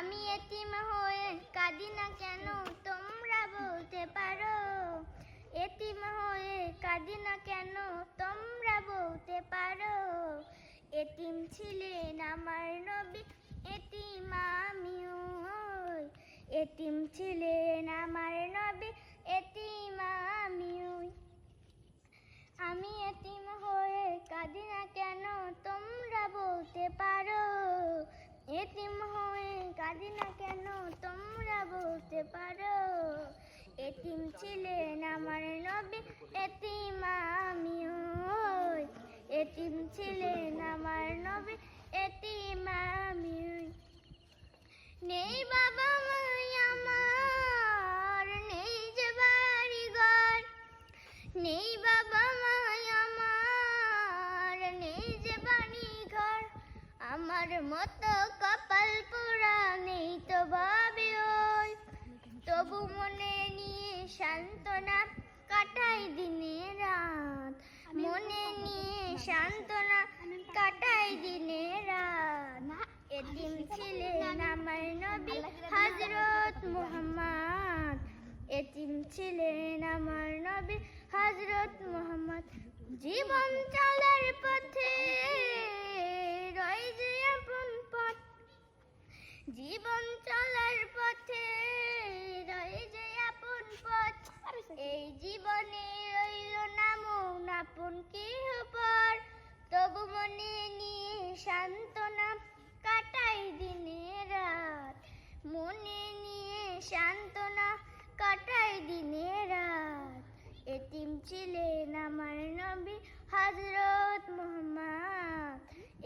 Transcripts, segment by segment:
আমি এতিম হয়ে কাঁদি না কেন তোমরা বলতে পারো, এতিম হয়ে কাঁদি না কেন তোমরা বলতে পারো। এতিম ছিলেন আমার নবী, এতিম আমিও, এতিম ছিলেন আমার নবী, এতিম আমিও। আমি এতিম হয়ে কাঁদি না কেন তোমরা বলতে পারো, এতিম হয়ে কাঁদি না কেন তোমরা বলতে পারো। এতিম ছিলেন আমার নবী, এতিম আমিও, এতিম ছিলেন আমার নবী, এতিম আমিও। নেই বাবা মাই আমার, নেই যে বাড়ি ঘর, নেই বাবা মাই আমার, নেই যে বাড়ি ঘর। আমার মতো কপাল পোড়া নেই তো ভাবি ওই, তবু মনে নিয়ে সান্ত্বনা কাটাই দিনে রাত, মনে নিয়ে সান্ত্বনা কাটাই দিনে রাত। এতিম ছিলেন আমার নবী হযরত মুহাম্মদ, এতিম ছিলেন আমার নবী হযরত মুহাম্মদ। জীবন চলার পথে রয় যে আপন পথ, জীবন চলার পথে রয় যে আপন পথ। এই জীবনে রইল না মন আপন কেহ পর, তবু মনে নিয়ে সান্ত্বনা কাটাই দিনে রাত, মনে নিয়ে সান্ত্বনা কাটাই দিনে রাত। এতিম ছিলেন আমার নবী হযরত মুহাম্মদ,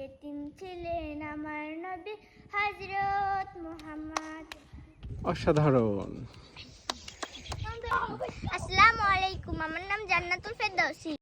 এতিম ছিলেন আমার নবী হযরত মুহাম্মদ। অসাধারণ। আসসালামু আলাইকুম, আমার নাম জান্নাতুল ফেরদৌসী।